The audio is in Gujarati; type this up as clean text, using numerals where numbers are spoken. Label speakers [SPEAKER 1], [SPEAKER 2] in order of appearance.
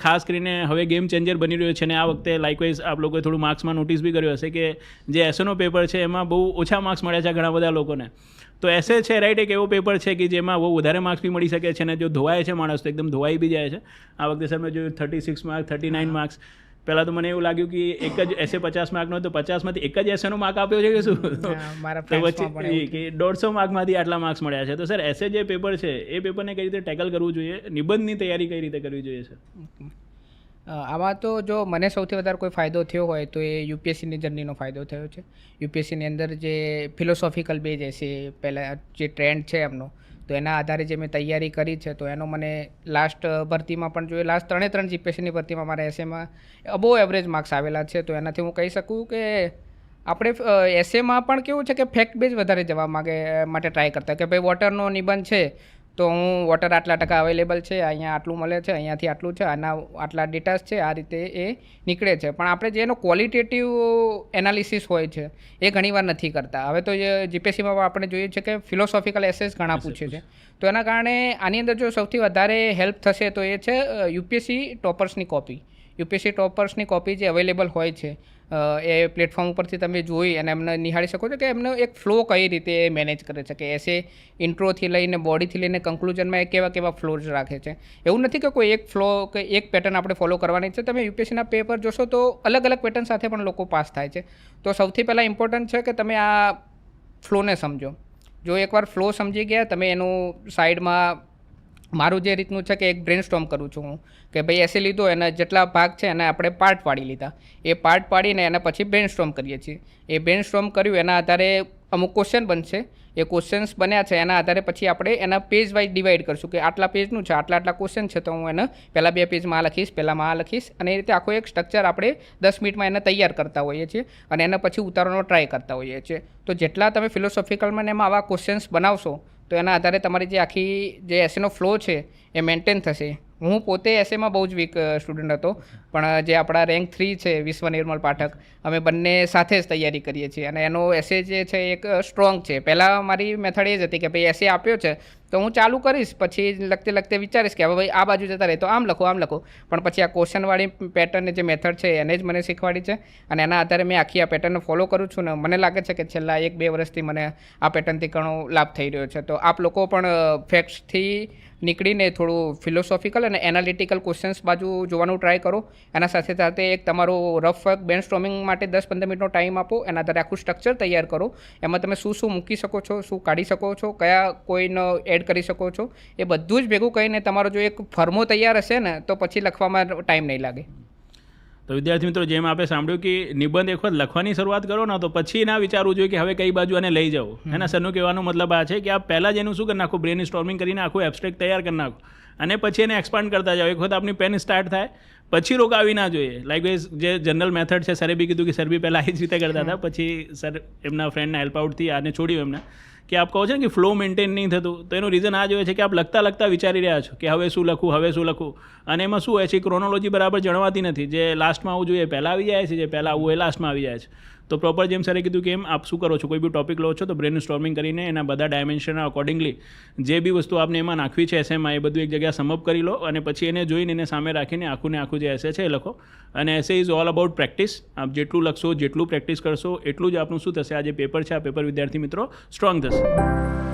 [SPEAKER 1] ખાસ કરીને હવે ગેમ ચેન્જર બની રહ્યો છે અને આ વખતે લાઇકવાઇઝ આપ લોકોએ થોડું માર્ક્સમાં નોટિસ બી કર્યું હશે કે જે એસએનો પેપર છે એમાં બહુ ઓછા માર્ક્સ મળ્યા છે ઘણા બધા લોકોને. તો એસે છે રાઈટ એક એવો પેપર છે કે જેમાં બહુ વધારે માર્ક્સ બી મળી શકે છે અને જો ધોવાય છે માણસ તો એકદમ ધોવાઈ બી જાય છે. આ વખતે સર મેં જોયું 36 માર્ક 39 માર્ક્સ. પહેલાં તો મને એવું લાગ્યું કે એક જ એસે 50 માર્કનો તો 50માંથી એક જ એસેનો માર્ક આપ્યો છે કે શું તો પછી કે 150 માર્કમાંથી આટલા માર્ક્સ મળ્યા છે. તો સર એસે જે પેપર છે એ પેપરને કઈ રીતે ટેકલ કરવું જોઈએ, નિબંધની તૈયારી કઈ રીતે કરવી જોઈએ સર?
[SPEAKER 2] આમાં તો જો મને સૌથી વધારે કોઈ ફાયદો થયો હોય તો એ યુપીએસસીની જર્નીનો ફાયદો થયો છે. યુપીએસસીની અંદર જે ફિલોસોફિકલ બેઝ હશે પહેલાં જે ટ્રેન્ડ છે એમનો, તો એના આધારે જે મેં તૈયારી કરી છે તો એનો મને લાસ્ટ ભરતીમાં પણ જોઈએ, લાસ્ટ 3 જીપીએસસીની ભરતીમાં મારા એસેમાં અબો એવરેજ માર્ક્સ આવેલા છે. તો એનાથી હું કહી શકું કે આપણે એસેમાં પણ કેવું છે કે ફેક્ટ બેઝ વધારે જવા માટે ટ્રાય કરતા કે ભાઈ વોટરનો નિબંધ છે તો હું વોટર આટલા ટકા અવેલેબલ છે, અહીંયા આટલું મળે છે, અહીંયાથી આટલું છે, આના આટલા ડેટાસ છે, આ રીતે એ નીકળે છે. પણ આપણે જે એનો ક્વોલિટેટિવ એનાલિસિસ હોય છે એ ઘણીવાર નથી કરતા. હવે તો જીપીએસસીમાં આપણે જોઈએ છે કે ફિલોસોફિકલ એસેસ ઘણા પૂછે છે. તો એના કારણે આની અંદર જો સૌથી વધારે હેલ્પ થશે તો એ છે યુપીએસસી ટોપર્સની કોપી. યુપીએસસી ટોપર્સની કોપી જે અવેલેબલ હોય છે એ પ્લેટફોર્મ ઉપરથી તમે જોઈ અને એમને નિહાળી શકો છો કે એમનો એક ફ્લો કઈ રીતે મેનેજ કરે છે કે એસે ઇન્ટ્રોથી લઈને બોડીથી લઈને કન્ક્લુઝનમાં એ કેવા કેવા ફ્લોઝ રાખે છે. એવું નથી કે કોઈ એક ફ્લો કે એક પેટર્ન આપણે ફોલો કરવાની છે. તમે યુપીએસસીના પેપર જોશો તો અલગ અલગ પેટર્ન સાથે પણ લોકો પાસ થાય છે. તો સૌથી પહેલાં ઇમ્પોર્ટન્ટ છે કે તમે આ ફ્લોને સમજો. જો એકવાર ફ્લો સમજી ગયા તમે એનું સાઈડમાં મારું જે રીતનું છે કે એક બ્રેન સ્ટોર્મ કરું છું હું કે ભાઈ એસે લીધો એના જેટલા ભાગ છે એને આપણે પાર્ટ પાડી લીધા. એ પાર્ટ પાડીને એના પછી બ્રેન સ્ટોર્મ કરીએ છીએ. એ બ્રેન સ્ટોર્મ કર્યું એના આધારે અમુક ક્વેશ્ચન બનશે. એ ક્વેશ્ચન્સ બન્યા છે એના આધારે પછી આપણે એના પેજ વાઇઝ ડિવાઈડ કરશું કે આટલા પેજનું છે, આટલા ક્વેશ્ચન છે તો હું એને પહેલાં 2 પેજમાં આ લખીશ, પહેલાંમાં આ લખીશ અને એ રીતે આખો એક સ્ટ્રક્ચર આપણે 10 મિનિટમાં એને તૈયાર કરતા હોઈએ છીએ અને એના પછી ઉતારવાનો ટ્રાય કરતા હોઈએ છીએ. તો જેટલા તમે ફિલોસોફિકલમાં એમાં આવા ક્વેશ્ચન્સ બનાવશો તો એના આધારે તમારી જે આખી જે એસેનો ફ્લો છે એ મેન્ટેન થશે. હું પોતે એસેમાં બહુ જ વીક સ્ટુડન્ટ હતો, પણ જે આપણા રેન્ક 3 છે વિશ્વ નિર્મલ પાઠક, અમે બંને સાથે જ તૈયારી કરીએ છીએ અને એનો એસે જે છે એક સ્ટ્રોંગ છે. પહેલાં મારી મેથડ એ જ હતી કે ભાઈ એસે આપ્યો છે તો હું ચાલુ કરીશ, પછી લખતે વિચારીશ કે હવે ભાઈ આ બાજુ જતા રહે તો આમ લખો. પણ પછી આ ક્વેશ્ચનવાળી પેટર્નની જે મેથડ છે એને જ મને શીખવાડી છે અને એના આધારે મેં આખી આ પેટર્નને ફોલો કરું છું ને મને લાગે છે કે છેલ્લા 1-2 વર્ષથી મને આ પેટર્નથી ઘણો લાભ થઈ રહ્યો છે. તો આપ લોકો પણ ફેક્ટ્સથી નીકળીને થોડું ફિલોસોફિકલ અને એનાલિટિકલ ક્વેશ્ચન્સ બાજુ જોવાનું ટ્રાય કરો. એના સાથે સાથે એક તમારો રફ વર્ક બ્રેન સ્ટોર્મિંગ માટે 10-15 મિનિટનો ટાઈમ આપો. એના આધારે આખું સ્ટ્રક્ચર તૈયાર કરો. એમાં તમે શું મૂકી શકો છો, શું કાઢી શકો છો, કયા કોઈનો એડ કરી શકો છો, એ બધું જ ભેગું કરીને તમારો જો એક ફર્મો તૈયાર હશે ને તો પછી લખવામાં ટાઈમ નહીં લાગે.
[SPEAKER 1] તો વિદ્યાર્થી મિત્રો, જેમ આપણે સાંભળ્યું કે નિબંધ એક વખત લખવાની શરૂઆત કરો ને તો પછી ના વિચારવું જોઈએ કે હવે કઈ બાજુ આને લઈ જાઓ. એના સરનું કહેવાનો મતલબ આ છે કે આપ પહેલાં જ એનું શું કરી નાખો, બ્રેન સ્ટોર્મિંગ કરીને આખું એબ્સ્ટ્રેક્ટ તૈયાર કરી નાખો અને પછી એને એક્સપાન્ડ કરતા જાઓ. એક વખત આપની પેન સ્ટાર્ટ થાય પછી રોકાવી ના જોઈએ. લાઇકવાઇઝ જે જનરલ મેથડ છે સરે બી કીધું કે સર બી પહેલાં એ જ રીતે કરતા હતા, પછી સર એમના ફ્રેન્ડના હેલ્પ આઉટથી આને છોડ્યું એમને કે આપ કહો છો ને કે ફ્લો મેન્ટેન નહીં થતું. તો એનું રીઝન આ જ હોય છે કે આપ લખતા વિચારી રહ્યા છો કે હવે શું લખું અને એમાં શું હોય છે ક્રોનોલોજી બરાબર જણાવાતી નથી. જે લાસ્ટમાં આવવું જોઈએ પહેલાં આવી જાય છે, જે પહેલાં આવવું એ લાસ્ટમાં આવી જાય છે. તો પ્રોપર જેમ સરે કીધું કે એમ આપ શું કરો છો, કોઈ બી ટોપિક લો છો તો બ્રેન સ્ટોર્મિંગ કરીને એના બધા ડાયમેન્શન અકોર્ડિંગલી જે બી વસ્તુ આપને એમાં નાખવી છે એસેમાં એ બધું એક જગ્યાએ સમઅપ કરી લો અને પછી એને જોઈને એને સામે રાખીને આખું જે એસે છે એ લખો. અને એસે ઇઝ ઓલ અબાઉટ પ્રેક્ટિસ. આપ જેટલું લખશો, જેટલું પ્રેક્ટિસ કરશો એટલું જ આપનું શું થશે, આ જે પેપર છે આ પેપર વિદ્યાર્થી મિત્રો સ્ટ્રોંગ થશે.